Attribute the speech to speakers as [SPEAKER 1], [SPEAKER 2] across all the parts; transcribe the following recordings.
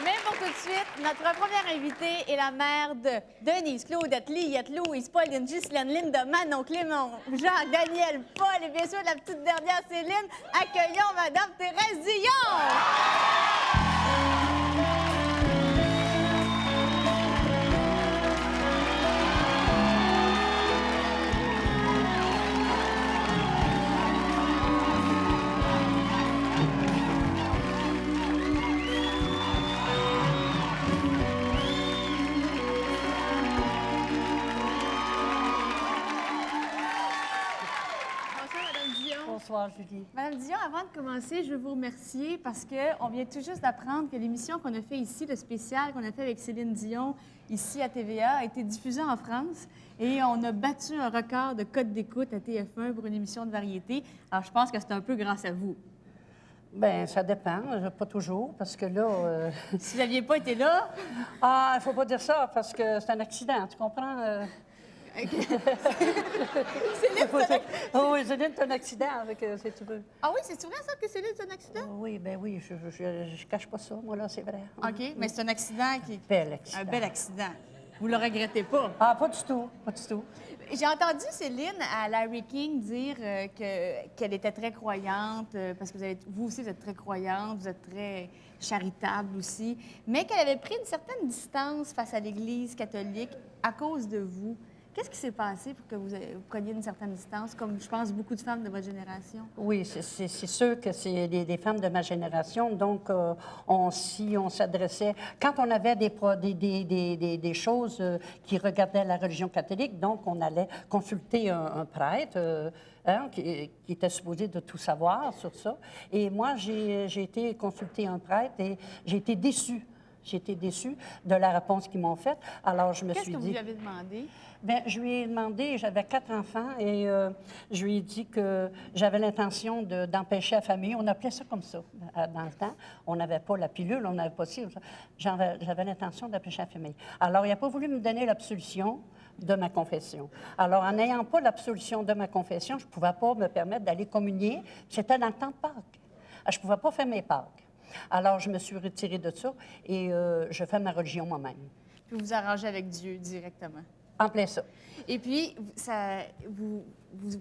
[SPEAKER 1] Mais pour tout de suite, notre première invitée est la mère de Denise, Claudette, Liette, Louise, Pauline, Ghislaine, Linda, Manon, Clément, Jacques, Daniel, Paul et bien sûr la petite dernière Céline. Accueillons Madame Thérèse Dion!
[SPEAKER 2] Bonsoir, Julie.
[SPEAKER 1] Madame Dion, avant de commencer, je veux vous remercier parce qu'on vient tout juste d'apprendre que l'émission qu'on a fait ici, le spécial qu'on a fait avec Céline Dion, ici à TVA, a été diffusée en France et on a battu un record de code d'écoute à TF1 pour une émission de variété. Alors, je pense que c'est un peu grâce à vous.
[SPEAKER 2] Bien, ça dépend, pas toujours, parce que là...
[SPEAKER 1] Si vous n'aviez pas été là...
[SPEAKER 2] Ah, il faut pas dire ça, parce que c'est un accident, tu comprends?
[SPEAKER 1] Céline,
[SPEAKER 2] Oh, oui, Céline, c'est un accident, avec, si tu veux.
[SPEAKER 1] Ah oui, c'est vrai ça que Céline, c'est un accident?
[SPEAKER 2] Oui, ben oui, je cache pas ça, moi, là, c'est vrai.
[SPEAKER 1] OK, mais c'est un accident qui...
[SPEAKER 2] Bel accident.
[SPEAKER 1] Un bel accident. Vous le regrettez pas?
[SPEAKER 2] Ah, pas du tout, pas du tout.
[SPEAKER 1] J'ai entendu Céline à Larry King dire qu'elle était très croyante, parce que vous aussi, vous êtes très croyante, vous êtes très charitable aussi, mais qu'elle avait pris une certaine distance face à l'Église catholique à cause de vous. Qu'est-ce qui s'est passé pour que vous preniez une certaine distance, comme je pense beaucoup de femmes de votre génération?
[SPEAKER 2] Oui, c'est sûr que c'est des femmes de ma génération. Donc, on s'adressait... Quand on avait des choses qui regardaient la religion catholique, donc on allait consulter un prêtre qui était supposé de tout savoir sur ça. Et moi, j'ai été consulter un prêtre et j'ai été déçue. J'ai été déçue de la réponse qu'ils m'ont faite. Alors, je me suis dit...
[SPEAKER 1] Qu'est-ce que vous lui avez demandé?
[SPEAKER 2] Bien, je lui ai demandé, j'avais 4 enfants, et je lui ai dit que j'avais l'intention d'empêcher la famille. On appelait ça comme ça dans le temps. On n'avait pas la pilule, on n'avait pas ci. J'avais l'intention d'empêcher la famille. Alors, il n'a pas voulu me donner l'absolution de ma confession. Alors, en n'ayant pas l'absolution de ma confession, je ne pouvais pas me permettre d'aller communier. C'était dans le temps de Pâques. Je ne pouvais pas faire mes Pâques. Alors, je me suis retirée de ça et je fais ma religion moi-même.
[SPEAKER 1] Puis vous arrangez avec Dieu directement.
[SPEAKER 2] En plein ça.
[SPEAKER 1] Et puis, vous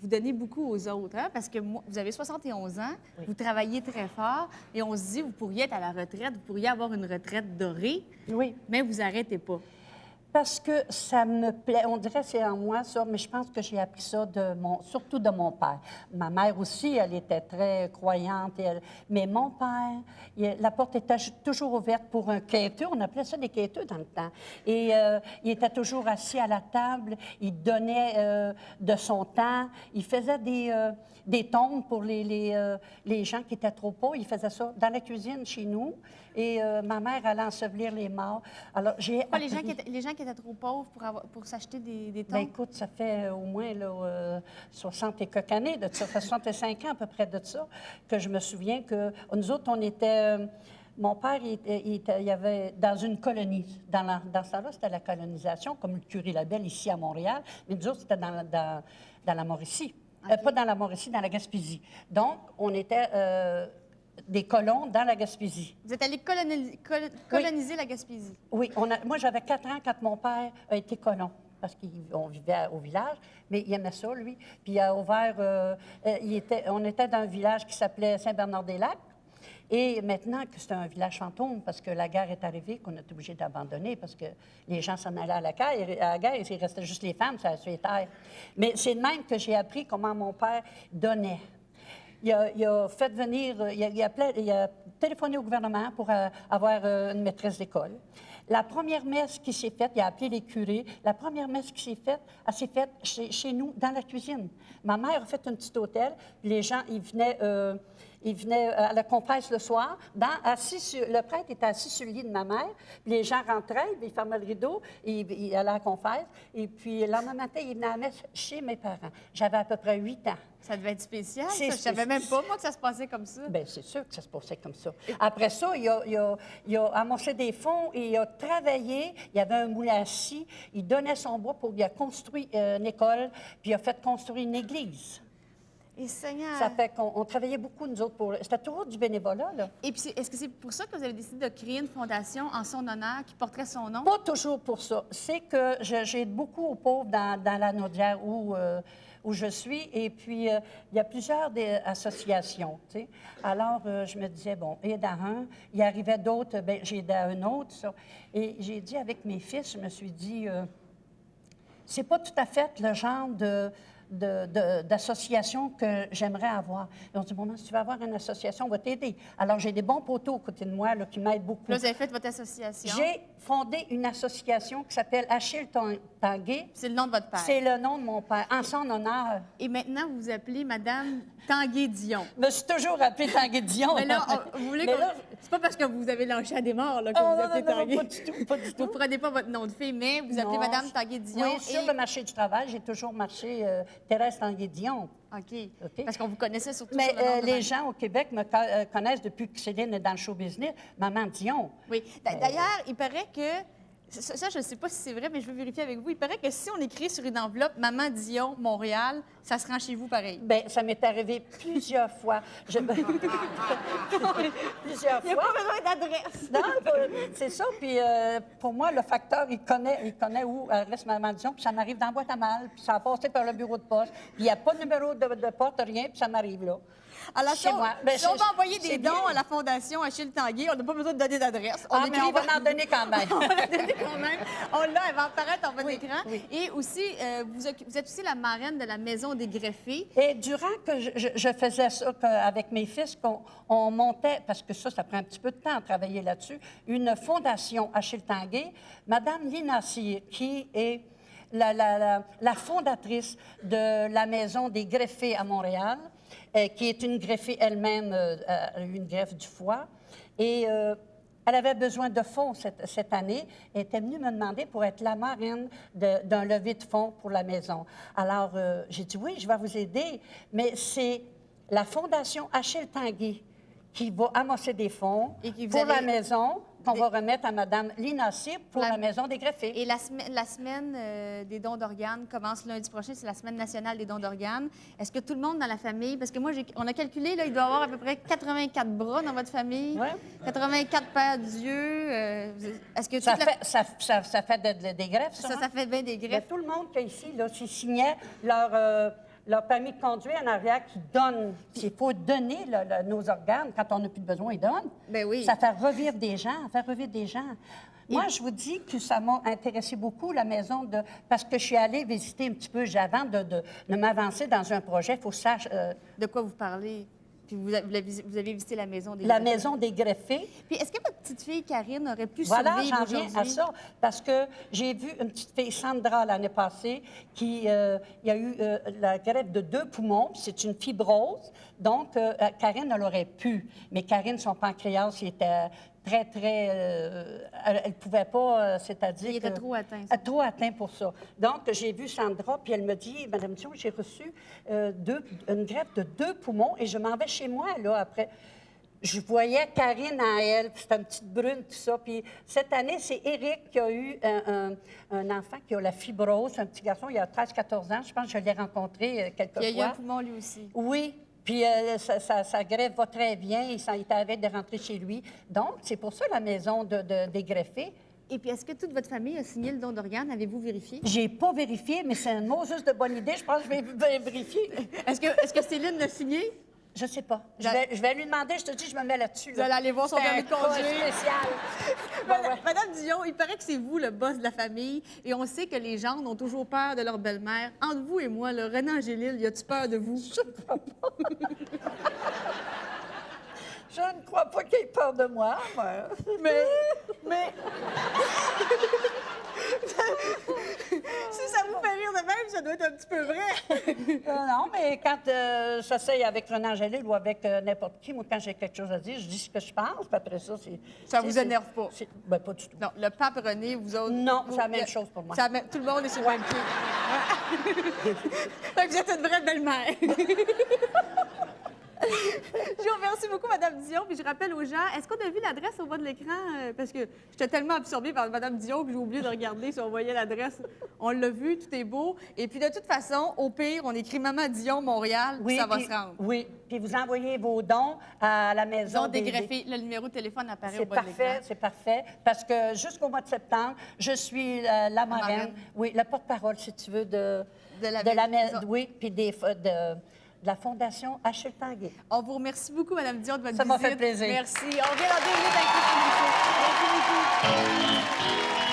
[SPEAKER 1] donnez beaucoup aux autres, hein? Parce que vous avez 71 ans,
[SPEAKER 2] Oui.
[SPEAKER 1] vous travaillez très fort, et on se dit, vous pourriez être à la retraite, vous pourriez avoir une retraite dorée,
[SPEAKER 2] Oui.
[SPEAKER 1] mais vous n'arrêtez pas.
[SPEAKER 2] Parce que ça me plaît. On dirait que c'est en moi, ça, mais je pense que j'ai appris ça surtout de mon père. Ma mère aussi, elle était très croyante. Mais mon père, la porte était toujours ouverte pour un quêteux. On appelait ça des quêteux dans le temps. Et il était toujours assis à la table. Il donnait de son temps. Il faisait des tombes pour les gens qui étaient trop pauvres. Il faisait ça dans la cuisine chez nous. Et ma mère allait ensevelir les morts. Alors, j'ai
[SPEAKER 1] Pas les gens qui étaient trop pauvres pour s'acheter des tombes?
[SPEAKER 2] Bien, écoute, ça fait au moins là, 60 et quelques années de ça. Ça fait 65 ans à peu près de ça que je me souviens que nous autres, on était... mon père, il y avait dans une colonie. Dans ce temps-là, c'était la colonisation, comme le Curie-Labelle ici à Montréal. Mais nous autres, c'était dans la Mauricie.
[SPEAKER 1] Okay.
[SPEAKER 2] Pas dans la Mauricie, dans la Gaspésie. Donc, on était... des colons dans la Gaspésie.
[SPEAKER 1] Vous êtes allé coloniser la Gaspésie?
[SPEAKER 2] Oui, moi j'avais 4 ans quand mon père a été colon, parce qu'on vivait au village, mais il aimait ça, lui. Puis il a ouvert, on était dans un village qui s'appelait Saint-Bernard-des-Lacs, et maintenant que c'est un village fantôme, parce que la guerre est arrivée, qu'on a été obligé d'abandonner, parce que les gens s'en allaient à la guerre, il restait juste les femmes sur les terres. Mais c'est de même que j'ai appris comment mon père donnait. Il a fait venir, il a téléphoné au gouvernement pour avoir une maîtresse d'école. La première messe qui s'est faite, il a appelé les curés, la première messe qui s'est faite, elle s'est faite chez nous, dans la cuisine. Ma mère a fait un petit hôtel, puis les gens, ils venaient à la confesse le soir. Le prêtre était assis sur le lit de ma mère, puis les gens rentraient, puis ils fermaient le rideau, ils allaient à la confesse, et puis le lendemain matin, ils venaient à la messe chez mes parents. J'avais à peu près 8 ans.
[SPEAKER 1] Ça devait être spécial, ça. Je savais même pas, moi, que ça se passait comme ça.
[SPEAKER 2] Bien, c'est sûr que ça se passait comme ça. Après ça, il a amassé des fonds et il a travaillé. Il y avait un moulin à scie. Il donnait son bois il a construit une école, puis il a fait construire une église.
[SPEAKER 1] Et Seigneur.
[SPEAKER 2] Ça fait qu'on travaillait beaucoup, nous autres, pour... C'était toujours du bénévolat, là.
[SPEAKER 1] Et puis, est-ce que c'est pour ça que vous avez décidé de créer une fondation en son honneur qui porterait son nom?
[SPEAKER 2] Pas toujours pour ça. C'est que j'aide beaucoup aux pauvres dans la Naudière où je suis. Et puis, il y a plusieurs associations, tu sais. Alors, je me disais, bon, aide à un. Il arrivait d'autres, bien, j'ai aidé à un autre, ça. Et j'ai dit avec mes fils, je me suis dit, c'est pas tout à fait le genre d'association que j'aimerais avoir. Ils ont dit, bon, si tu veux avoir une association, on va t'aider. Alors, j'ai des bons poteaux à côté de moi là, qui m'aident beaucoup.
[SPEAKER 1] Là, vous avez fait votre association.
[SPEAKER 2] J'ai fondé une association qui s'appelle Achille Tanguay.
[SPEAKER 1] C'est le nom de votre père.
[SPEAKER 2] C'est le nom de mon père, en son honneur.
[SPEAKER 1] Et maintenant, vous vous appelez Madame Tanguay-Dion.
[SPEAKER 2] Je me suis toujours appelée Tanguay-Dion.
[SPEAKER 1] Mais là, vous voulez qu'on... C'est pas parce que vous avez lâché à des morts là, que vous appelez Tanguay.
[SPEAKER 2] Pas du tout, pas du tout.
[SPEAKER 1] Vous ne prenez pas votre nom de fille, mais vous appelez
[SPEAKER 2] Non,
[SPEAKER 1] Madame Tanguay-Dion.
[SPEAKER 2] Oui, sur le marché du travail, j'ai toujours marché Thérèse Tanguay-Dion.
[SPEAKER 1] OK. Parce qu'on vous connaissait surtout
[SPEAKER 2] Mais
[SPEAKER 1] sur le nom de
[SPEAKER 2] les
[SPEAKER 1] votre-
[SPEAKER 2] gens au Québec me connaissent depuis que Céline est dans le show business. Maman Dion.
[SPEAKER 1] Oui. D'ailleurs, il paraît que... Ça, je ne sais pas si c'est vrai, mais je veux vérifier avec vous. Il paraît que si on écrit sur une enveloppe « Maman Dion, Montréal », ça se rend chez vous pareil.
[SPEAKER 2] Bien, ça m'est arrivé plusieurs fois. Plusieurs
[SPEAKER 1] Il n'y a
[SPEAKER 2] fois.
[SPEAKER 1] pas besoin d'adresse.
[SPEAKER 2] Non, c'est ça. Puis pour moi, le facteur, il connaît où reste Maman Dion. Puis ça m'arrive dans la boîte à mal. Puis ça a passé par le bureau de poste. Puis il n'y a pas de numéro de porte, rien. Puis ça m'arrive là.
[SPEAKER 1] Alors,
[SPEAKER 2] Chez moi. Ben,
[SPEAKER 1] si on va envoyer
[SPEAKER 2] c'est
[SPEAKER 1] des
[SPEAKER 2] bien.
[SPEAKER 1] dons à la Fondation Achille Tanguay, on n'a pas besoin de donner d'adresse.
[SPEAKER 2] Mais on va en donner quand même.
[SPEAKER 1] On va la donner quand même. On l'a, elle va apparaître en votre écran.
[SPEAKER 2] oui.
[SPEAKER 1] Et aussi, vous êtes aussi la marraine de la Maison des greffés.
[SPEAKER 2] Et durant que je faisais ça avec mes fils, on montait, parce que ça prend un petit peu de temps à travailler là-dessus, une fondation Achille Tanguay, Madame Lina Cyr, qui est la fondatrice de la Maison des greffés à Montréal, qui est une greffée elle-même, une greffe du foie. Et elle avait besoin de fonds cette année. Elle était venue me demander pour être la marraine d'un lever de fonds pour la maison. Alors, j'ai dit oui, je vais vous aider, mais c'est la Fondation Achille Tanguay qui va amasser des fonds
[SPEAKER 1] Et qui vous
[SPEAKER 2] pour la
[SPEAKER 1] allez-
[SPEAKER 2] maison qu'on va remettre à Mme Lina Cyr pour la Maison des greffés.
[SPEAKER 1] Et la semaine des dons d'organes commence lundi prochain. C'est la semaine nationale des dons d'organes. Est-ce que tout le monde dans la famille, parce que moi, on a calculé, là, il doit y avoir à peu près 84 bras dans votre famille,
[SPEAKER 2] Ouais.
[SPEAKER 1] 84 paires d'yeux. Est-ce que
[SPEAKER 2] Ça
[SPEAKER 1] toute la-
[SPEAKER 2] fait, des greffes, ça?
[SPEAKER 1] ça fait bien des
[SPEAKER 2] Mais
[SPEAKER 1] greffes?
[SPEAKER 2] tout le monde qui est ici, là, s'ils signaient leur permis de conduire en arrière qui donne, s'il faut donner nos organes, quand on n'a plus de besoin, ils donnent.
[SPEAKER 1] Ben oui.
[SPEAKER 2] Ça fait revivre des gens, Moi, je vous dis que ça m'a intéressé beaucoup, la maison parce que je suis allée visiter un petit peu, avant de m'avancer dans un projet, il faut que ça...
[SPEAKER 1] De quoi vous parlez? Puis vous avez visité la maison des
[SPEAKER 2] la
[SPEAKER 1] greffés.
[SPEAKER 2] maison des greffés.
[SPEAKER 1] Puis est-ce que votre petite fille Karine aurait pu
[SPEAKER 2] Voilà,
[SPEAKER 1] survivre
[SPEAKER 2] j'en viens à
[SPEAKER 1] aujourd'hui?
[SPEAKER 2] ça, parce que j'ai vu une petite fille, Sandra, l'année passée, qui il y a eu la greffe de 2 poumons, puis c'est une fibrose, donc Karine, elle aurait pu, mais Karine, son pancréas, il était très, elle ne pouvait pas, c'est-à-dire
[SPEAKER 1] Il était
[SPEAKER 2] que-
[SPEAKER 1] trop atteint, ça.
[SPEAKER 2] Trop atteint pour ça. Donc, j'ai vu Sandra, puis elle me dit, Madame Dion, j'ai reçu une greffe de 2 poumons, et je m'en vais chez moi, là, après. Je voyais Karine en elle, puis c'était une petite brune, tout ça. Puis cette année, c'est Éric qui a eu un enfant qui a la fibrose, un petit garçon, il a 13-14 ans. Je pense que je l'ai rencontré quelques
[SPEAKER 1] Il y a eu un
[SPEAKER 2] fois.
[SPEAKER 1] poumon lui aussi.
[SPEAKER 2] Oui. Puis sa greffe va très bien. Il était avec de rentrer chez lui. Donc, c'est pour ça la maison des greffés.
[SPEAKER 1] Et puis, est-ce que toute votre famille a signé le don d'organes? Avez-vous vérifié?
[SPEAKER 2] J'ai pas vérifié, mais c'est une Moses de bonne idée. Je pense que je vais vérifier.
[SPEAKER 1] Est-ce que Céline l'a signé?
[SPEAKER 2] Je sais pas.
[SPEAKER 1] Vous
[SPEAKER 2] Je vais lui demander. Je te dis, je me mets là-dessus.
[SPEAKER 1] Vous allez aller voir son
[SPEAKER 2] C'est
[SPEAKER 1] permis
[SPEAKER 2] un
[SPEAKER 1] de
[SPEAKER 2] cas
[SPEAKER 1] conduire.
[SPEAKER 2] spécial.
[SPEAKER 1] Madame Dion, il paraît que c'est vous le boss de la famille et on sait que les gens ont toujours peur de leur belle-mère. Entre vous et moi, le René Angélil, y a-tu peur de vous?
[SPEAKER 2] Je ne crois pas. Je ne crois pas qu'il ait peur de moi.
[SPEAKER 1] Mais si ça vous fait rire de même, ça doit être un petit peu vrai.
[SPEAKER 2] Non, mais quand j'essaye avec René Angélil ou avec n'importe qui, moi, quand j'ai quelque chose à dire, je dis ce que je pense, puis après ça, c'est...
[SPEAKER 1] Ça vous énerve pas?
[SPEAKER 2] Ben, pas du tout.
[SPEAKER 1] Non, le pape René, vous autres...
[SPEAKER 2] Non,
[SPEAKER 1] vous-
[SPEAKER 2] c'est la même chose pour moi.
[SPEAKER 1] Tout le monde est sur le même pied. Fait que vous êtes une vraie belle-mère. Je vous remercie beaucoup, Mme Dion. Puis je rappelle aux gens, est-ce qu'on a vu l'adresse au bas de l'écran? Parce que j'étais tellement absorbée par Mme Dion que j'ai oublié de regarder si on voyait l'adresse. On l'a vu, tout est beau. Et puis de toute façon, au pire, on écrit Maman Dion, Montréal, puis ça va se rendre.
[SPEAKER 2] Oui, puis vous envoyez vos dons à la maison.
[SPEAKER 1] Ils ont dégreffé. Le numéro de téléphone apparaît au bas de l'écran.
[SPEAKER 2] C'est parfait, c'est parfait. Parce que jusqu'au mois de septembre, je suis la marraine. Oui, la porte-parole, si tu veux, de la maison. Oui, puis de la Fondation Achille Tanguay.
[SPEAKER 1] On vous remercie beaucoup, Mme Dion, de votre visite.
[SPEAKER 2] Ça m'a fait plaisir.
[SPEAKER 1] Merci. On vient dans 2 minutes avec Christine Boucher. Merci beaucoup.